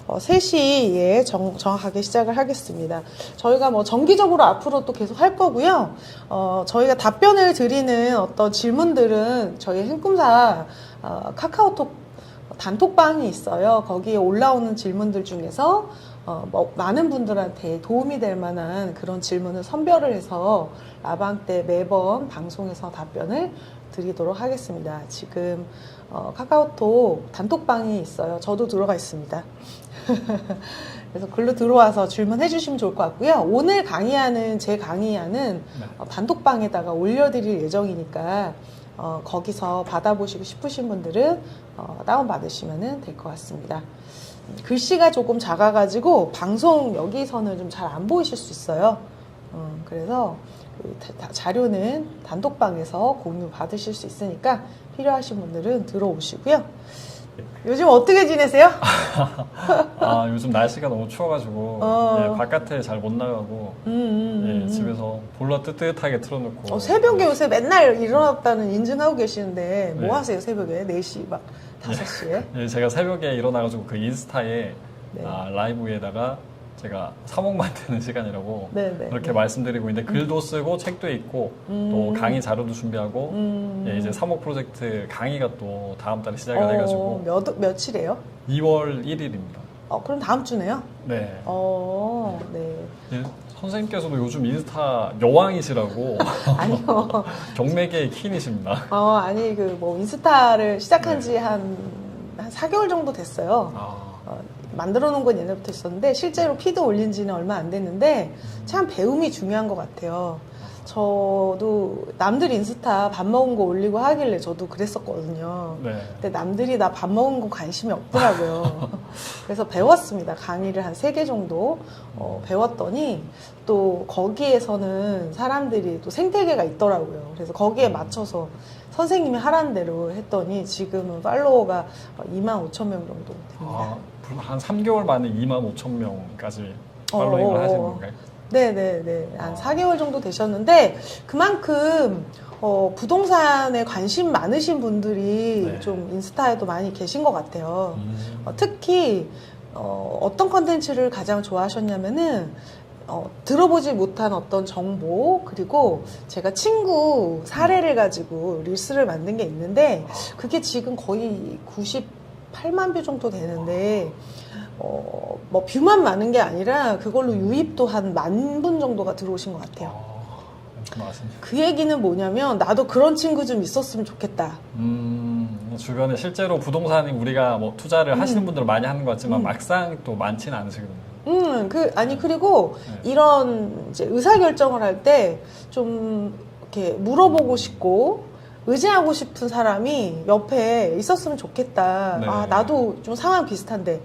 3시에 정확하게 시작을 하겠습니다. 저희가 뭐 정기적으로 앞으로 또 계속 할 거고요. 저희가 답변을 드리는 어떤 질문들은 저희 행꿈사 카카오톡 단톡방이 있어요. 거기에 올라오는 질문들 중에서 많은 분들한테 도움이 될 만한 그런 질문을 선별을 해서 라방 때 매번 방송에서 답변을 드리도록 하겠습니다. 지금 카카오톡 단톡방이 있어요. 저도 들어가 있습니다. 그래서 글로 들어와서 질문해 주시면 좋을 것 같고요. 오늘 강의하는 제 강의안은 단톡방에다가 올려드릴 예정이니까 거기서 받아보시고 싶으신 분들은 다운받으시면 될 것 같습니다. 글씨가 조금 작아가지고 방송 여기서는 좀 잘 안 보이실 수 있어요. 그래서 그 자료는 단톡방에서 공유 받으실 수 있으니까 필요하신 분들은 들어오시고요. 요즘 어떻게 지내세요? 요즘 날씨가 너무 추워가지고 예, 바깥에 잘 못 나가고 예, 집에서 보일러 뜨뜻하게 틀어놓고 새벽에 요새 맨날 일어났다는 인증하고 계시는데 뭐 네. 하세요? 새벽에 4시 막 5시에? 예, 제가 새벽에 일어나가지고 그 인스타에 네. 라이브에다가 제가 사목 만드는 시간이라고 네. 그렇게 말씀드리고 있는데 글도 쓰고 책도 읽고 또 강의 자료도 준비하고 예, 이제 사목 프로젝트 강의가 또 다음 달에 시작을 해가지고 며칠이에요? 2월 1일입니다. 그럼 다음 주네요? 네. 네. 예, 선생님께서도 요즘 인스타 여왕이시라고 아니요. 경매계의 퀸이십니다. 아니, 인스타를 시작한 지 한 4개월 정도 됐어요. 만들어 놓은 건 옛날부터 있었는데, 실제로 피드 올린 지는 얼마 안 됐는데, 참 배움이 중요한 것 같아요. 저도 남들 인스타 밥 먹은 거 올리고 하길래 저도 그랬었거든요. 네. 근데 남들이 나 밥 먹은 거 관심이 없더라고요. 그래서 배웠습니다. 강의를 한 3개 정도 배웠더니 또 거기에서는 사람들이 또 생태계가 있더라고요. 그래서 거기에 맞춰서 선생님이 하라는 대로 했더니 지금은 팔로워가 25,000명 정도 됩니다. 한 3개월 만에 25,000명까지 팔로잉을 하시는 건가요? 네네네. 한 4개월 정도 되셨는데, 그만큼, 부동산에 관심 많으신 분들이 네. 좀 인스타에도 많이 계신 것 같아요. 특히, 어떤 컨텐츠를 가장 좋아하셨냐면은, 들어보지 못한 어떤 정보, 그리고 제가 친구 사례를 가지고 릴스를 만든 게 있는데, 그게 지금 거의 98만 뷰 정도 되는데, 뷰만 많은 게 아니라 그걸로 유입도 한 10,000분 정도가 들어오신 것 같아요. 맞습니다. 그 얘기는 뭐냐면 나도 그런 친구 좀 있었으면 좋겠다. 주변에 실제로 부동산이 우리가 뭐 투자를 하시는 분들은 많이 하는 것 같지만 막상 또 많지는 않으시거든요. 그리고 네. 이런 이제 의사결정을 할 때 좀 이렇게 물어보고 싶고 의지하고 싶은 사람이 옆에 있었으면 좋겠다. 네. 나도 좀 상황 비슷한데.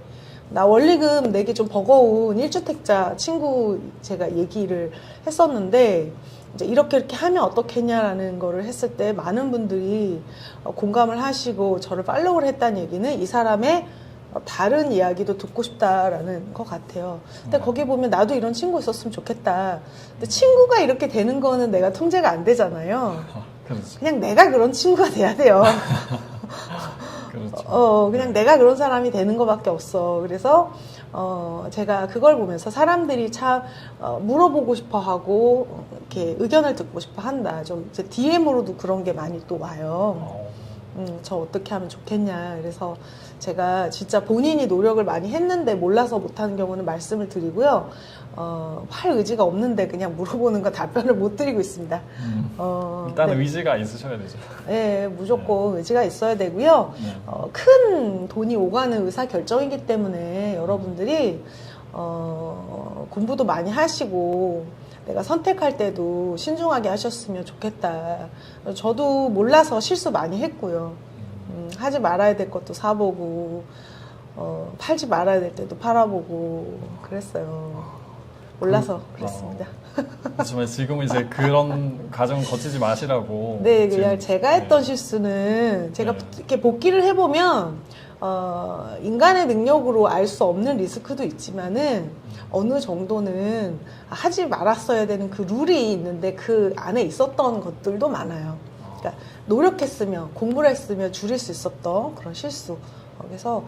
나 원리금 내기 좀 버거운 1주택자 친구 제가 얘기를 했었는데, 이제 이렇게 하면 어떻겠냐라는 거를 했을 때 많은 분들이 공감을 하시고 저를 팔로우를 했다는 얘기는 이 사람의 다른 이야기도 듣고 싶다라는 것 같아요. 근데 거기 보면 나도 이런 친구 있었으면 좋겠다. 근데 친구가 이렇게 되는 거는 내가 통제가 안 되잖아요. 그렇죠. 그냥 내가 그런 친구가 돼야 돼요. 그렇죠. 그냥 내가 그런 사람이 되는 것밖에 없어. 그래서, 제가 그걸 보면서 사람들이 참, 물어보고 싶어 하고, 이렇게 의견을 듣고 싶어 한다. 좀, 제 DM으로도 그런 게 많이 또 와요. 저 어떻게 하면 좋겠냐. 그래서 제가 진짜 본인이 노력을 많이 했는데 몰라서 못하는 경우는 말씀을 드리고요. 할 의지가 없는데 그냥 물어보는 거 답변을 못 드리고 있습니다. 일단은 네. 의지가 있으셔야 되죠. 네, 무조건 의지가 있어야 되고요. 큰 돈이 오가는 의사 결정이기 때문에 여러분들이 공부도 많이 하시고 내가 선택할 때도 신중하게 하셨으면 좋겠다. 저도 몰라서 실수 많이 했고요. 하지 말아야 될 것도 사보고 팔지 말아야 될 때도 팔아보고 그랬어요. 몰라서 그랬습니다. 하지만 지금은 이제 그런 과정을 거치지 마시라고. 네, 그냥 지금, 제가 했던 실수는 제가 이렇게 복기를 해보면 인간의 능력으로 알 수 없는 리스크도 있지만은 어느 정도는 하지 말았어야 되는 그 룰이 있는데 그 안에 있었던 것들도 많아요. 그러니까 노력했으면 공부를 했으면 줄일 수 있었던 그런 실수 그래서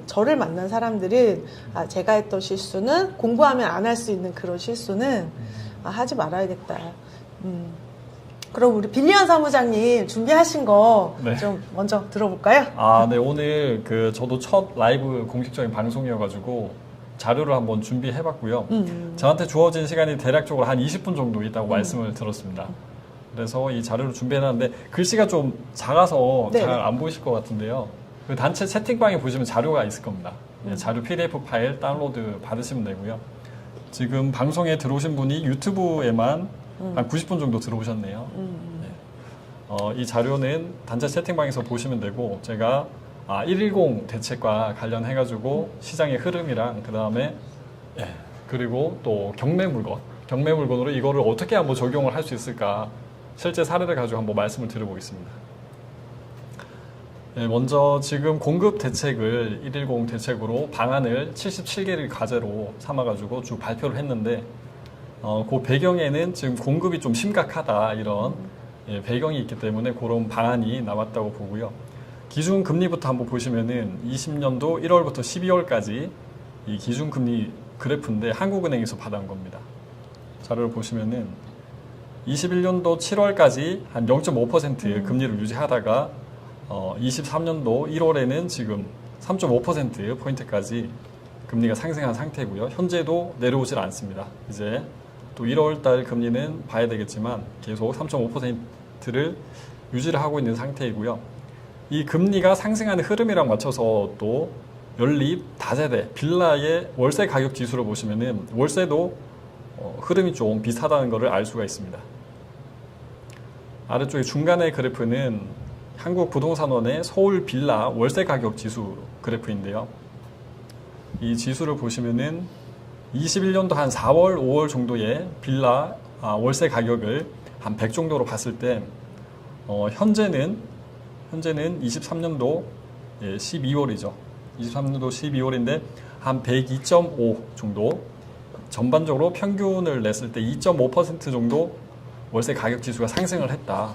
저를 만난 사람들은 제가 했던 실수는 공부하면 안 할 수 있는 그런 실수는 하지 말아야겠다. 그럼 우리 빌리언 사무장님 준비하신 거 좀 먼저 들어볼까요? 네. 오늘 저도 첫 라이브 공식적인 방송이어가지고 자료를 한번 준비해봤고요. 저한테 주어진 시간이 대략적으로 한 20분 정도 있다고 말씀을 들었습니다. 그래서 이 자료를 준비해놨는데 글씨가 좀 작아서 잘 안 보이실 것 같은데요. 그 단체 채팅방에 보시면 자료가 있을 겁니다. 자료 PDF 파일 다운로드 받으시면 되고요. 지금 방송에 들어오신 분이 유튜브에만 한 90분 정도 들어오셨네요. 이 자료는 단체 채팅방에서 보시면 되고 제가 110 대책과 관련해가지고 시장의 흐름이랑 그리고 또 경매 물건으로 이거를 어떻게 한번 적용을 할 수 있을까 실제 사례를 가지고 한번 말씀을 드려보겠습니다. 먼저 지금 공급 대책을 110 대책으로 방안을 77개를 과제로 삼아가지고 쭉 발표를 했는데 그 배경에는 지금 공급이 좀 심각하다 이런 배경이 있기 때문에 그런 방안이 나왔다고 보고요. 기준금리부터 한번 보시면은 20년도 1월부터 12월까지 이 기준금리 그래프인데 한국은행에서 받아온 겁니다. 자료를 보시면은 21년도 7월까지 한 0.5% 금리를 유지하다가 23년도 1월에는 지금 3.5%포인트까지 금리가 상승한 상태고요. 현재도 내려오질 않습니다. 이제 또 1월 달 금리는 봐야 되겠지만 계속 3.5%를 유지를 하고 있는 상태이고요. 이 금리가 상승하는 흐름이랑 맞춰서 또 연립, 다세대, 빌라의 월세 가격 지수를 보시면은 월세도 흐름이 좀 비슷하다는 것을 알 수가 있습니다. 아래쪽에 중간의 그래프는 한국부동산원의 서울 빌라 월세 가격 지수 그래프인데요. 이 지수를 보시면은 21년도 한 4월, 5월 정도의 빌라 월세 가격을 한 100 정도로 봤을 때 현재는 23년도 12월이죠. 23년도 12월인데 한 102.5 정도 전반적으로 평균을 냈을 때 2.5% 정도 월세 가격 지수가 상승을 했다.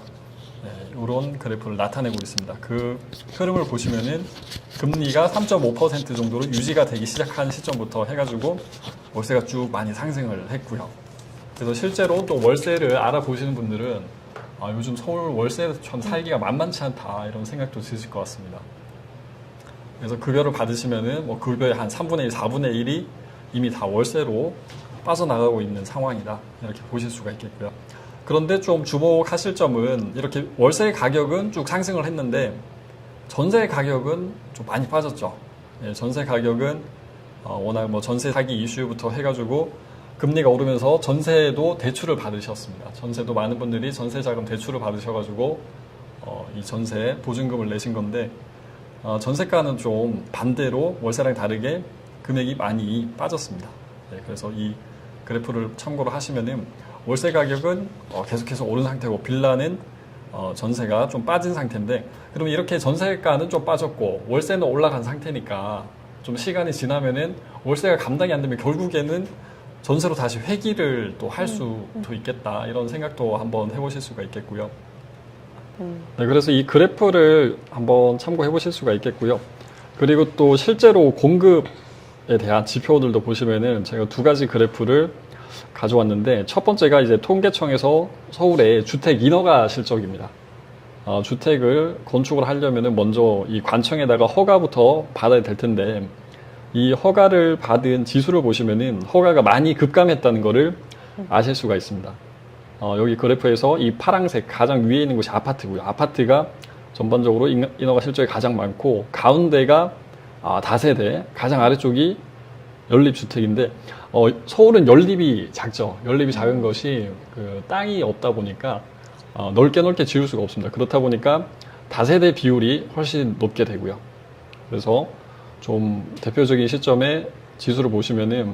이런 그래프를 나타내고 있습니다. 그 흐름을 보시면은 금리가 3.5% 정도로 유지가 되기 시작한 시점부터 해가지고 월세가 쭉 많이 상승을 했고요. 그래서 실제로 또 월세를 알아보시는 분들은 요즘 서울 월세촌 살기가 만만치 않다 이런 생각도 드실 것 같습니다. 그래서 급여를 받으시면은 뭐 급여의 한 3분의 1, 4분의 1이 이미 다 월세로 빠져나가고 있는 상황이다 이렇게 보실 수가 있겠고요. 그런데 좀 주목하실 점은 이렇게 월세 가격은 쭉 상승을 했는데 전세 가격은 좀 많이 빠졌죠. 전세 가격은 워낙 뭐 전세 사기 이슈부터 해가지고 금리가 오르면서 전세도 대출을 받으셨습니다. 전세도 많은 분들이 전세 자금 대출을 받으셔가지고 이 전세 보증금을 내신 건데 전세가는 좀 반대로 월세랑 다르게 금액이 많이 빠졌습니다. 그래서 이 그래프를 참고로 하시면은 월세 가격은 계속해서 오른 상태고 빌라는 전세가 좀 빠진 상태인데 그러면 이렇게 전세가는 좀 빠졌고 월세는 올라간 상태니까 좀 시간이 지나면은 월세가 감당이 안 되면 결국에는 전세로 다시 회귀를 또 할 수도 있겠다 이런 생각도 한번 해보실 수가 있겠고요. 네, 그래서 이 그래프를 한번 참고해 보실 수가 있겠고요. 그리고 또 실제로 공급에 대한 지표들도 보시면은 제가 두 가지 그래프를 가져왔는데 첫 번째가 이제 통계청에서 서울의 주택 인허가 실적입니다. 주택을 건축을 하려면은 먼저 이 관청에다가 허가부터 받아야 될 텐데 이 허가를 받은 지수를 보시면은 허가가 많이 급감했다는 것을 아실 수가 있습니다. 여기 그래프에서 이 파란색 가장 위에 있는 곳이 아파트고요. 아파트가 전반적으로 인허가 실적이 가장 많고 가운데가 다세대, 가장 아래쪽이 연립주택인데 서울은 연립이 작죠. 연립이 작은 것이 그 땅이 없다 보니까 넓게 지을 수가 없습니다. 그렇다 보니까 다세대 비율이 훨씬 높게 되고요. 그래서 좀 대표적인 시점에 지수를 보시면은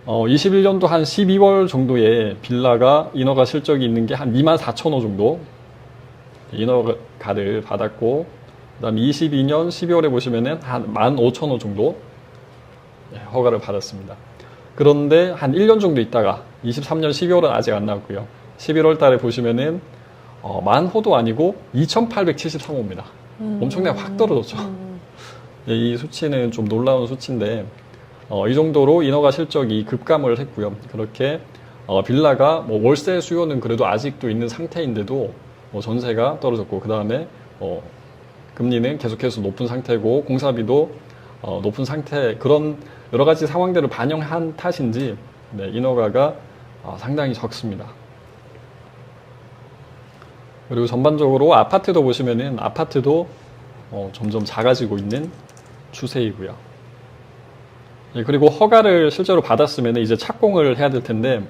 21년도 한 12월 정도에 빌라가 인허가 실적이 있는 게 한 24,000호 정도 인허가를 받았고 그다음 22년 12월에 보시면은 한 15,000호 정도 허가를 받았습니다. 그런데 한 1년 정도 있다가 23년 12월은 아직 안 나왔고요. 11월 달에 보시면은 10,000호도 아니고 2,873호입니다. 엄청나게 확 떨어졌죠. 예, 이 수치는 좀 놀라운 수치인데 이 정도로 인허가 실적이 급감을 했고요. 그렇게 빌라가 뭐 월세 수요는 그래도 아직도 있는 상태인데도 전세가 떨어졌고 그 다음에 금리는 계속해서 높은 상태고 공사비도 높은 상태, 그런 여러 가지 상황들을 반영한 탓인지 네, 인허가가 상당히 적습니다. 그리고 전반적으로 아파트도 보시면은 아파트도 점점 작아지고 있는 추세이고요. 예, 그리고 허가를 실제로 받았으면 이제 착공을 해야 될 텐데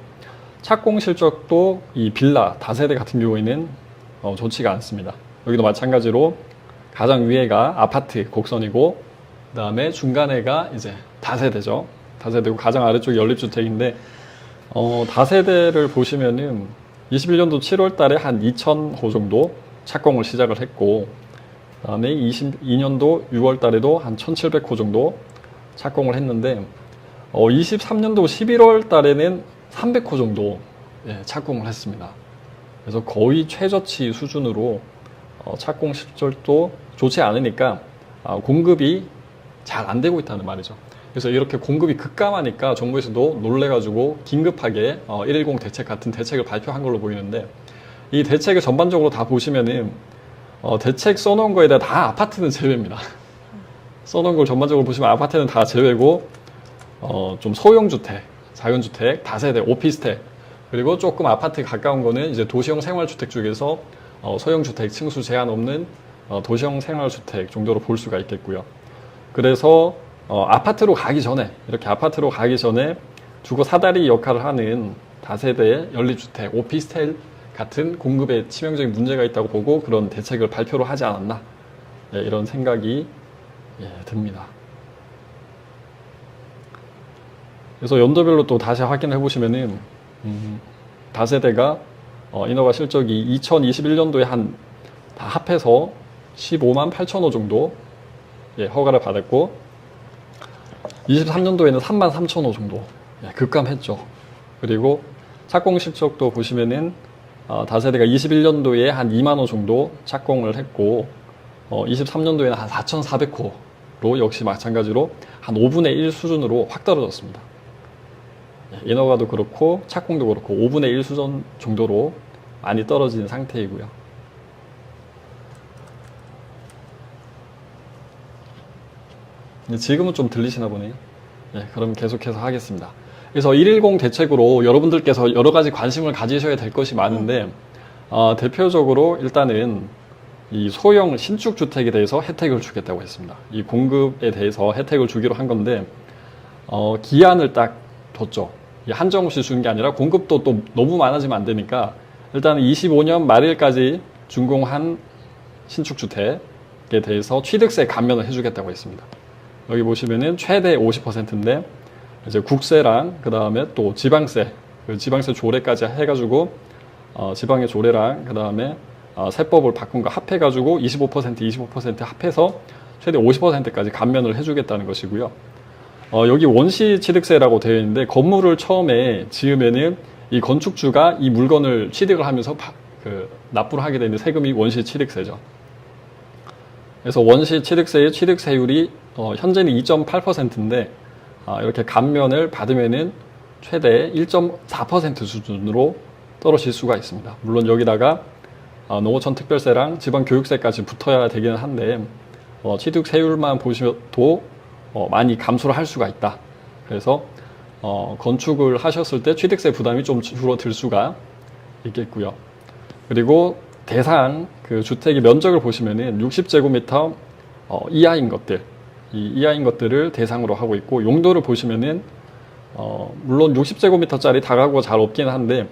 착공 실적도 이 빌라 다세대 같은 경우에는 좋지가 않습니다. 여기도 마찬가지로 가장 위에가 아파트 곡선이고 그 다음에 중간에가 이제 다세대죠. 다세대고 가장 아래쪽이 연립주택인데 다세대를 보시면은 21년도 7월 달에 한 2,000호 정도 착공을 시작을 했고 그 다음에 22년도 6월 달에도 한 1,700호 정도 착공을 했는데 23년도 11월 달에는 300호 정도 착공을 했습니다. 그래서 거의 최저치 수준으로 착공 실적도 좋지 않으니까 공급이 잘 안 되고 있다는 말이죠. 그래서 이렇게 공급이 급감하니까 정부에서도 놀래가지고 긴급하게 110 대책 같은 대책을 발표한 걸로 보이는데 이 대책을 전반적으로 다 보시면은 대책 써놓은 거에다 다 아파트는 제외입니다. 써놓은 걸 전반적으로 보시면 아파트는 다 제외고 좀 소형주택, 자연주택, 다세대, 오피스텔 그리고 조금 아파트 가까운 거는 이제 도시형 생활주택 중에서 소형주택 층수 제한 없는 도시형 생활주택 정도로 볼 수가 있겠고요. 그래서 아파트로 가기 전에 이렇게 아파트로 가기 전에 주거 사다리 역할을 하는 다세대 연립주택, 오피스텔 같은 공급에 치명적인 문제가 있다고 보고 그런 대책을 발표를 하지 않았나 이런 생각이 듭니다. 그래서 연도별로 또 다시 확인해 보시면은 다세대가 인허가 실적이 2021년도에 다 합해서 15만 8천호 정도 허가를 받았고 23년도에는 3만 3천호 정도 급감했죠. 그리고 착공 실적도 보시면은 다세대가 21년도에 한 2만 호 정도 착공을 했고 23년도에는 한 4,400호로 역시 마찬가지로 한 5분의 1 수준으로 확 떨어졌습니다. 인허가도 그렇고 착공도 그렇고 5분의 1 수준 정도로 많이 떨어진 상태이고요. 지금은 좀 들리시나 보네요. 그럼 계속해서 하겠습니다. 그래서 110 대책으로 여러분들께서 여러 가지 관심을 가지셔야 될 것이 많은데 대표적으로 일단은 이 소형 신축 주택에 대해서 혜택을 주겠다고 했습니다. 이 공급에 대해서 혜택을 주기로 한 건데 기한을 딱 뒀죠. 한정 없이 주는 게 아니라 공급도 또 너무 많아지면 안 되니까 일단 25년 말일까지 준공한 신축 주택에 대해서 취득세 감면을 해주겠다고 했습니다. 여기 보시면은 최대 50%인데 이제 국세랑 그 다음에 또 지방세, 그 지방세 조례까지 해가지고 지방의 조례랑 그 다음에 세법을 바꾼 거 합해가지고 25% 합해서 최대 50%까지 감면을 해주겠다는 것이고요. 여기 원시 취득세라고 되어 있는데 건물을 처음에 지으면은 이 건축주가 이 물건을 취득을 하면서 납부를 하게 되는 세금이 원시 취득세죠. 그래서 원시 취득세의 취득세율이 현재는 2.8%인데 이렇게 감면을 받으면은 최대 1.4% 수준으로 떨어질 수가 있습니다. 물론 여기다가 농어촌 특별세랑 지방교육세까지 붙어야 되기는 한데 취득세율만 보셔도 많이 감소를 할 수가 있다. 그래서 건축을 하셨을 때 취득세 부담이 좀 줄어들 수가 있겠고요. 그리고 대상 그 주택의 면적을 보시면은 60제곱미터 이하인 것들, 이 이하인 것들을 대상으로 하고 있고 용도를 보시면은 물론 60제곱미터짜리 다가구가 잘 없긴 한데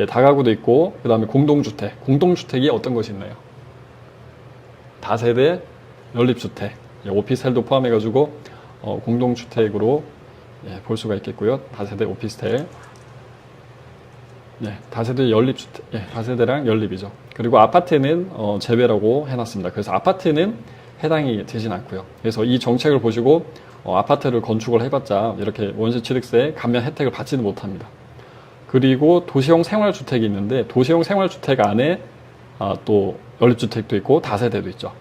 다가구도 있고 그 다음에 공동주택, 공동주택이 어떤 것이 있나요? 다세대 연립주택, 오피스텔도 포함해가지고 공동주택으로 볼 수가 있겠고요. 다세대 오피스텔, 다세대 연립주택, 다세대랑 연립이죠. 그리고 아파트는 제외라고 해놨습니다. 그래서 아파트는 해당이 되진 않고요. 그래서 이 정책을 보시고 아파트를 건축을 해봤자 이렇게 원시 취득세 감면 혜택을 받지는 못합니다. 그리고 도시형 생활주택이 있는데 도시형 생활주택 안에 또 연립주택도 있고 다세대도 있죠.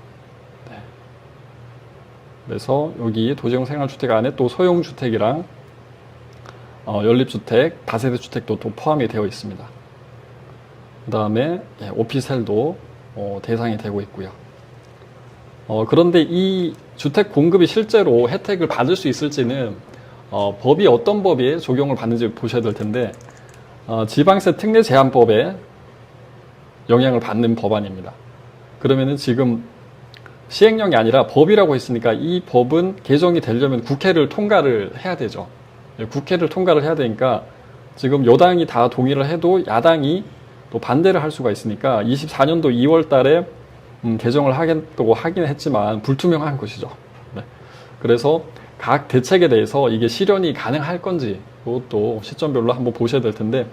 그래서 여기 도시형 생활주택 안에 또 소형주택이랑 연립주택, 다세대 주택도 또 포함이 되어 있습니다. 그 다음에 오피스텔도 대상이 되고 있고요. 그런데 이 주택 공급이 실제로 혜택을 받을 수 있을지는 법이 어떤 법에 적용을 받는지 보셔야 될 텐데 지방세 특례 제한법에 영향을 받는 법안입니다. 그러면은 지금 시행령이 아니라 법이라고 했으니까 이 법은 개정이 되려면 국회를 통과를 해야 되죠. 국회를 통과를 해야 되니까 지금 여당이 다 동의를 해도 야당이 또 반대를 할 수가 있으니까 24년도 2월 달에 개정을 하겠다고 하긴 했지만 불투명한 것이죠. 네. 그래서 각 대책에 대해서 이게 실현이 가능할 건지 이것도 시점별로 한번 보셔야 될 텐데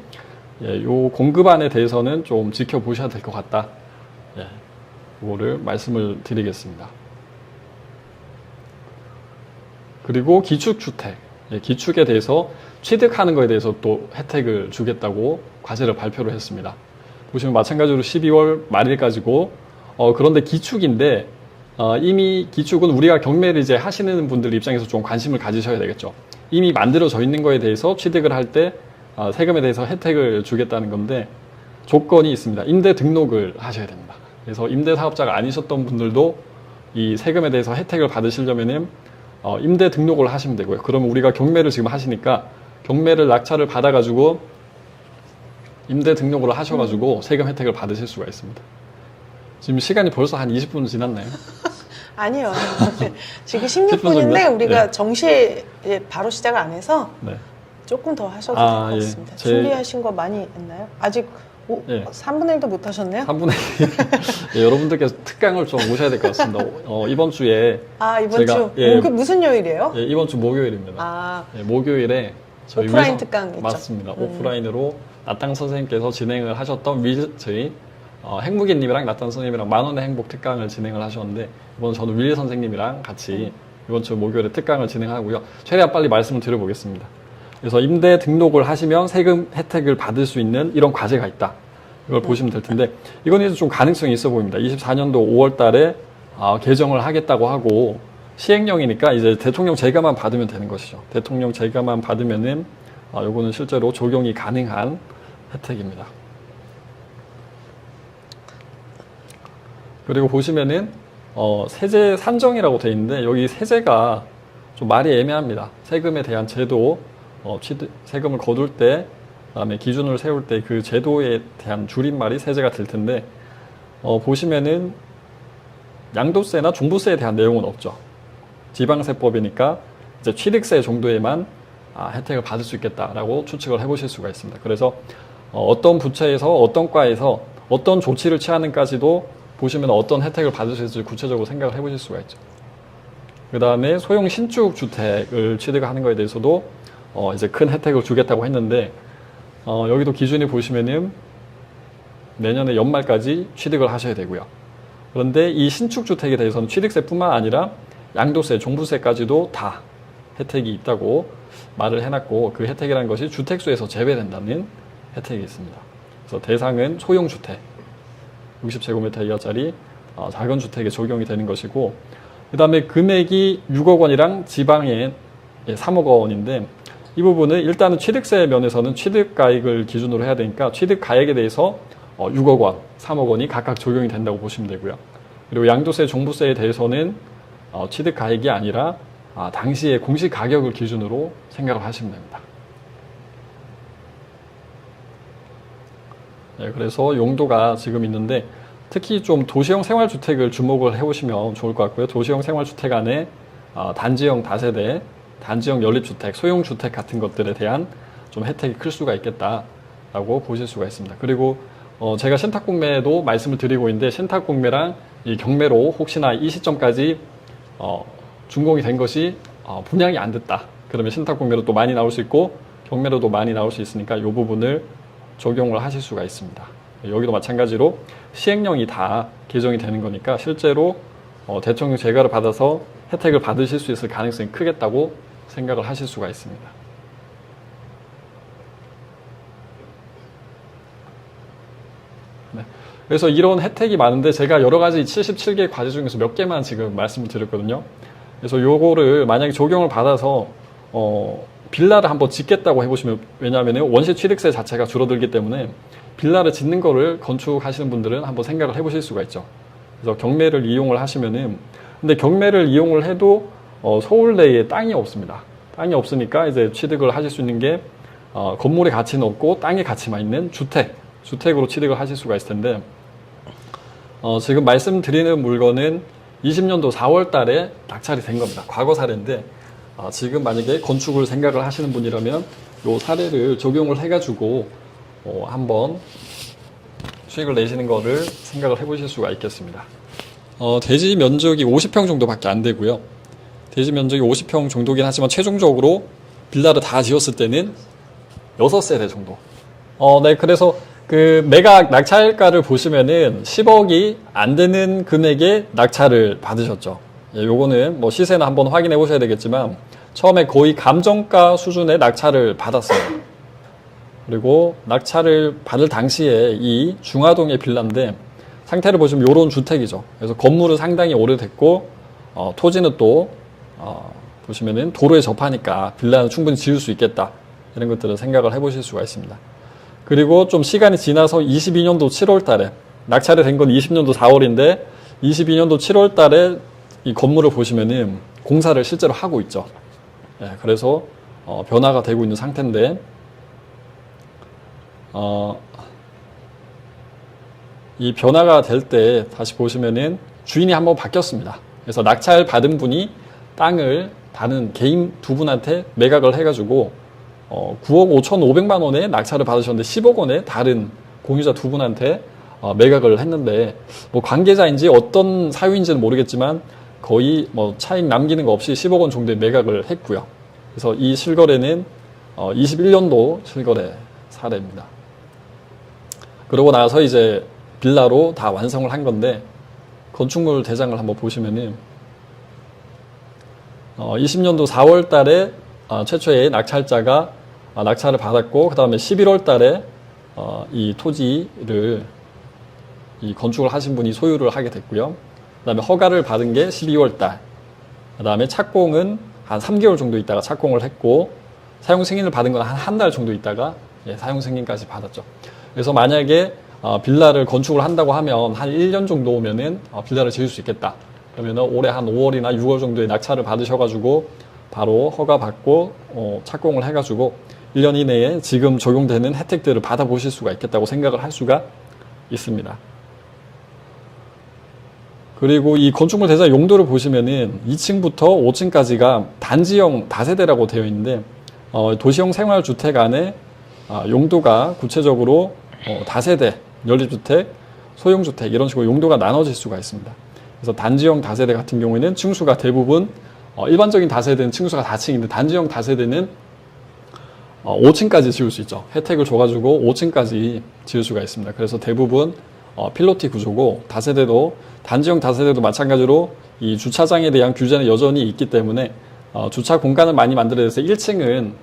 요 공급안에 대해서는 좀 지켜보셔야 될 것 같다. 이거를 말씀을 드리겠습니다. 그리고 기축주택, 기축에 대해서 취득하는 것에 대해서 또 혜택을 주겠다고 과세를 발표를 했습니다. 보시면 마찬가지로 12월 말일까지고 그런데 기축인데 이미 기축은 우리가 경매를 이제 하시는 분들 입장에서 좀 관심을 가지셔야 되겠죠. 이미 만들어져 있는 거에 대해서 취득을 할 때 세금에 대해서 혜택을 주겠다는 건데 조건이 있습니다. 임대 등록을 하셔야 됩니다. 그래서 임대사업자가 아니셨던 분들도 이 세금에 대해서 혜택을 받으시려면은 임대 등록을 하시면 되고요. 그러면 우리가 경매를 지금 하시니까 경매를 낙찰을 받아가지고 임대 등록을 하셔가지고 세금 혜택을 받으실 수가 있습니다. 지금 시간이 벌써 한 20분 지났나요? 아니요. 지금 10분 16분인데 정도? 우리가 네. 정시에 바로 시작을 안 해서 네. 조금 더 하셔도 될 것 예. 같습니다. 준비하신 거 많이 했나요? 아직 예. 3분의 1도 못 하셨네요? 3분의 1. 여러분들께서 특강을 좀 오셔야 될 것 같습니다. 이번 주에 이번 주? 무슨 요일이에요? 이번 주 목요일입니다. 목요일에 저희 오프라인 특강 있죠? 맞습니다. 오프라인으로 나땅 선생님께서 진행을 하셨던 저희 핵무기님이랑 나땅 선생님이랑 만원의 행복 특강을 진행을 하셨는데 이번 저는 윌리 선생님이랑 같이 이번 주 목요일에 특강을 진행하고요. 최대한 빨리 말씀을 드려보겠습니다. 그래서 임대 등록을 하시면 세금 혜택을 받을 수 있는 이런 과제가 있다. 이걸 보시면 될 텐데 이건 좀 가능성이 있어 보입니다. 24년도 5월 달에 개정을 하겠다고 하고 시행령이니까 이제 대통령 재가만 받으면 되는 것이죠. 대통령 재가만 받으면은 요거는 실제로 적용이 가능한 혜택입니다. 그리고 보시면은 세제 산정이라고 되어 있는데 여기 세제가 좀 말이 애매합니다. 세금에 대한 제도, 세금을 거둘 때, 그다음에 기준을 세울 때 그 제도에 대한 줄임말이 세제가 될 텐데 보시면은 양도세나 종부세에 대한 내용은 없죠. 지방세법이니까 이제 취득세 정도에만 혜택을 받을 수 있겠다라고 추측을 해보실 수가 있습니다. 그래서 어떤 부처에서 어떤 과에서 어떤 조치를 취하는까지도 보시면 어떤 혜택을 받을 수 있을지 구체적으로 생각을 해보실 수가 있죠. 그 다음에 소형 신축 주택을 취득하는 것에 대해서도 이제 큰 혜택을 주겠다고 했는데 여기도 기준이 보시면은 내년에 연말까지 취득을 하셔야 되고요. 그런데 이 신축 주택에 대해서는 취득세뿐만 아니라 양도세, 종부세까지도 다 혜택이 있다고 말을 해놨고 그 혜택이라는 것이 주택수에서 제외된다는 혜택이 있습니다. 그래서 대상은 소형 주택, 60제곱미터 이하짜리 작은 주택에 적용이 되는 것이고 그 다음에 금액이 6억 원이랑 지방에 3억 원인데 이 부분은 일단은 취득세 면에서는 취득가액을 기준으로 해야 되니까 취득가액에 대해서 6억 원, 3억 원이 각각 적용이 된다고 보시면 되고요. 그리고 양도세, 종부세에 대해서는 취득가액이 아니라 당시의 공시 가격을 기준으로 생각을 하시면 됩니다. 네, 그래서 용도가 지금 있는데 특히 좀 도시형 생활주택을 주목을 해보시면 좋을 것 같고요. 도시형 생활주택 안에 단지형 다세대, 단지형 연립주택, 소형주택 같은 것들에 대한 좀 혜택이 클 수가 있겠다라고 보실 수가 있습니다. 그리고 제가 신탁공매도 말씀을 드리고 있는데 신탁공매랑 이 경매로 혹시나 이 시점까지 준공이 된 것이 분양이 안 됐다. 그러면 신탁공매로 또 많이 나올 수 있고 경매로도 많이 나올 수 있으니까 이 부분을 적용을 하실 수가 있습니다. 여기도 마찬가지로 시행령이 다 개정이 되는 거니까 실제로 대통령 재가를 받아서 혜택을 받으실 수 있을 가능성이 크겠다고 생각을 하실 수가 있습니다. 네. 그래서 이런 혜택이 많은데 제가 여러 가지 77개 과제 중에서 몇 개만 지금 말씀을 드렸거든요. 그래서 요거를 만약에 적용을 받아서 빌라를 한번 짓겠다고 해보시면, 왜냐하면 원시 취득세 자체가 줄어들기 때문에 빌라를 짓는 거를 건축하시는 분들은 한번 생각을 해보실 수가 있죠. 그래서 경매를 이용을 하시면은, 근데 경매를 이용을 해도 서울 내에 땅이 없습니다. 땅이 없으니까 이제 취득을 하실 수 있는 게 건물의 가치는 없고 땅의 가치만 있는 주택으로 취득을 하실 수가 있을 텐데, 지금 말씀드리는 물건은 20년도 4월 달에 낙찰이 된 겁니다. 과거 사례인데, 지금 만약에 건축을 생각을 하시는 분이라면 이 사례를 적용을 해가지고 한번 수익을 내시는 거를 생각을 해보실 수가 있겠습니다. 대지 면적이 50평 정도밖에 안 되고요. 대지 면적이 50평 정도긴 하지만 최종적으로 빌라를 다 지었을 때는 6세대 정도. 네, 그래서 그 매각 낙찰가를 보시면은 10억이 안 되는 금액의 낙찰을 받으셨죠. 예, 요거는 뭐 시세는 한번 확인해 보셔야 되겠지만 처음에 거의 감정가 수준의 낙찰을 받았어요. 그리고 낙찰을 받을 당시에 이 중화동의 빌라인데 상태를 보시면 요런 주택이죠. 그래서 건물은 상당히 오래됐고 토지는 또 보시면은 도로에 접하니까 빌라는 충분히 지을 수 있겠다. 이런 것들을 생각을 해보실 수가 있습니다. 그리고 좀 시간이 지나서 22년도 7월 달에 낙찰이 된 건 20년도 4월인데 22년도 7월 달에 이 건물을 보시면은 공사를 실제로 하고 있죠. 예, 그래서 변화가 되고 있는 상태인데 이 변화가 될 때 다시 보시면은 주인이 한번 바뀌었습니다. 그래서 낙찰 받은 분이 땅을 다른 개인 두 분한테 매각을 해가지고 9억 5,500만 원에 낙찰을 받으셨는데 10억 원에 다른 공유자 두 분한테 매각을 했는데 뭐 관계자인지 어떤 사유인지는 모르겠지만 거의 뭐 차익 남기는 거 없이 10억 원 정도의 매각을 했고요. 그래서 이 실거래는 21년도 실거래 사례입니다. 그러고 나서 이제 빌라로 다 완성을 한 건데 건축물 대장을 한번 보시면은 20년도 4월 달에 최초의 낙찰자가 낙찰을 받았고 그 다음에 11월 달에 이 토지를 이 건축을 하신 분이 소유를 하게 됐고요. 그 다음에 허가를 받은 게 12월 달. 그 다음에 착공은 한 3개월 정도 있다가 착공을 했고 사용 승인을 받은 건 한 달 정도 있다가 사용 승인까지 받았죠. 그래서 만약에 빌라를 건축을 한다고 하면 한 1년 정도 오면은 빌라를 지을 수 있겠다. 그러면 올해 한 5월이나 6월 정도에 낙찰을 받으셔가지고 바로 허가 받고 착공을 해가지고 1년 이내에 지금 적용되는 혜택들을 받아보실 수가 있겠다고 생각을 할 수가 있습니다. 그리고 이 건축물 대장 용도를 보시면은 2층부터 5층까지가 단지형 다세대라고 되어 있는데 도시형 생활주택 안에 용도가 구체적으로 다세대, 연립주택, 소형주택 이런 식으로 용도가 나눠질 수가 있습니다. 그래서 단지형 다세대 같은 경우에는 층수가 대부분 일반적인 다세대는 층수가 4층인데 단지형 다세대는 5층까지 지을 수 있죠. 혜택을 줘가지고 5층까지 지을 수가 있습니다. 그래서 대부분 필로티 구조고 단지형 다세대도 마찬가지로 이 주차장에 대한 규제는 여전히 있기 때문에 주차 공간을 많이 만들어야 돼서 1층은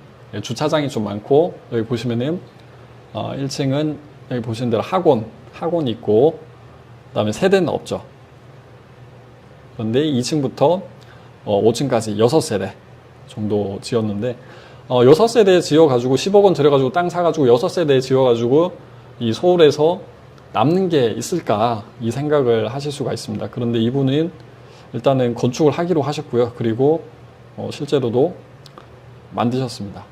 주차장이 좀 많고 여기 보시면은 1층은 여기 보시는 대로 학원이 있고 그다음에 세대는 없죠. 그런데 2층부터 5층까지 6세대 정도 지었는데 6세대 지어가지고 10억 원 들여가지고 땅 사가지고 6세대 지어가지고 이 서울에서 남는 게 있을까 이 생각을 하실 수가 있습니다. 그런데 이분은 일단은 건축을 하기로 하셨고요. 그리고 실제로도 만드셨습니다.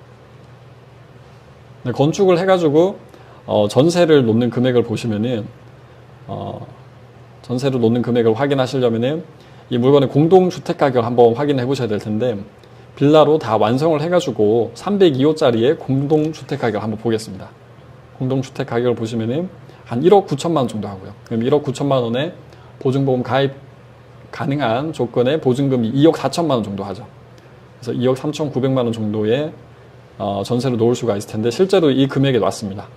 네, 건축을 해가지고 전세를 놓는 금액을 보시면은 전세를 놓는 금액을 확인하시려면은 이 물건의 공동주택 가격을 한번 확인해 보셔야 될 텐데 빌라로 다 완성을 해가지고 302호짜리의 공동주택 가격을 한번 보겠습니다. 공동주택 가격을 보시면은 한 1억 9천만 원 정도 하고요. 그럼 1억 9천만 원에 보증보험 가입 가능한 조건의 보증금이 2억 4천만 원 정도 하죠. 그래서 2억 3,900만 원 정도의 전세를 놓을 수가 있을 텐데 실제로 이 금액에 왔습니다.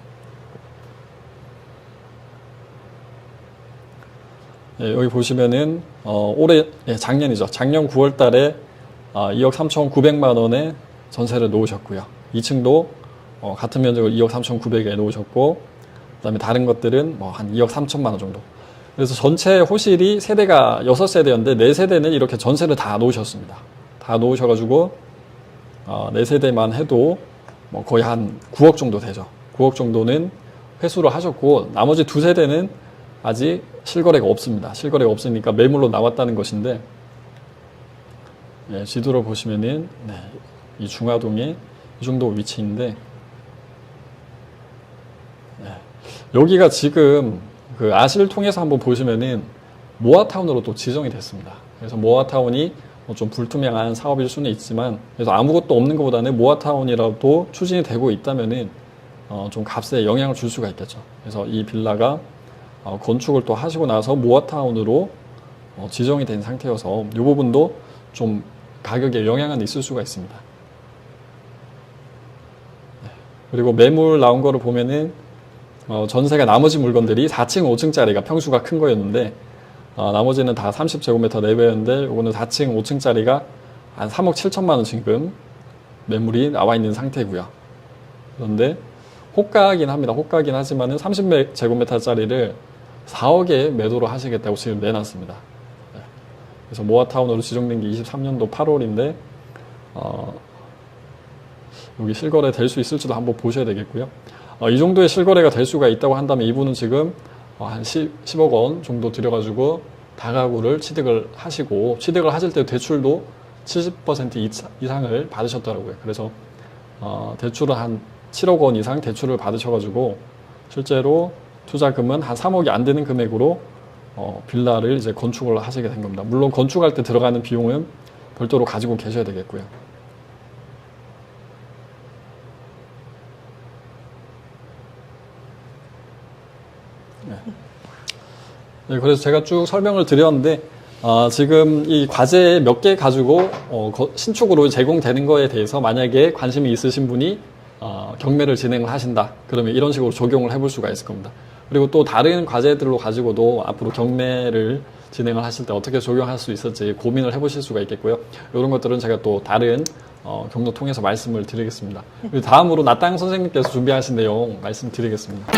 여기 보시면은 올해 작년이죠. 작년 9월 달에 2억 3,900만 원에 전세를 놓으셨고요. 2층도 같은 면적을 2억 3,900에 놓으셨고 그다음에 다른 것들은 뭐 한 2억 3천만 원 정도. 그래서 전체 호실이 세대가 6세대였는데 4세대는 이렇게 전세를 다 놓으셨습니다. 다 놓으셔가지고 4세대만 해도 뭐 거의 한 9억 정도 되죠. 9억 정도는 회수를 하셨고 나머지 2세대는 아직 실거래가 없습니다. 실거래가 없으니까 매물로 나왔다는 것인데 네, 지도를 보시면은 네, 이 중화동에 이 정도 위치인데 네, 여기가 지금 그 아시를 통해서 한번 보시면은 모아타운으로 또 지정이 됐습니다. 그래서 모아타운이 좀 불투명한 사업일 수는 있지만 그래서 아무것도 없는 것보다는 모아타운이라도 추진이 되고 있다면은 좀 값에 영향을 줄 수가 있겠죠. 그래서 이 빌라가 건축을 또 하시고 나서 모아타운으로 지정이 된 상태여서 이 부분도 좀 가격에 영향은 있을 수가 있습니다. 네. 그리고 매물 나온 거를 보면은 전세가 나머지 물건들이 4층, 5층짜리가 평수가 큰 거였는데 나머지는 다 30제곱미터 내외였는데 이거는 4층, 5층짜리가 한 3억 7천만 원 지금 매물이 나와 있는 상태고요. 그런데 호가긴 합니다. 호가긴 하지만은 30제곱미터짜리를 4억에 매도를 하시겠다고 지금 내놨습니다. 네. 그래서 모아타운으로 지정된 게 23년도 8월인데 여기 실거래 될 수 있을지도 한번 보셔야 되겠고요. 이 정도의 실거래가 될 수가 있다고 한다면 이분은 지금 한 10억 원 정도 들여가지고 다가구를 취득을 하시고 취득을 하실 때 대출도 70% 이상을 받으셨더라고요. 그래서 대출을 한 7억 원 이상 대출을 받으셔가지고 실제로 투자금은 한 3억이 안 되는 금액으로 빌라를 이제 건축을 하시게 된 겁니다. 물론 건축할 때 들어가는 비용은 별도로 가지고 계셔야 되겠고요. 네, 그래서 제가 쭉 설명을 드렸는데 지금 이 과제 몇 개 가지고 신축으로 제공되는 거에 대해서 만약에 관심이 있으신 분이 경매를 진행을 하신다. 그러면 이런 식으로 적용을 해볼 수가 있을 겁니다. 그리고 또 다른 과제들로 가지고도 앞으로 경매를 진행을 하실 때 어떻게 적용할 수 있을지 고민을 해보실 수가 있겠고요. 이런 것들은 제가 또 다른 경로 통해서 말씀을 드리겠습니다. 그리고 다음으로 나땅 선생님께서 준비하신 내용 말씀드리겠습니다.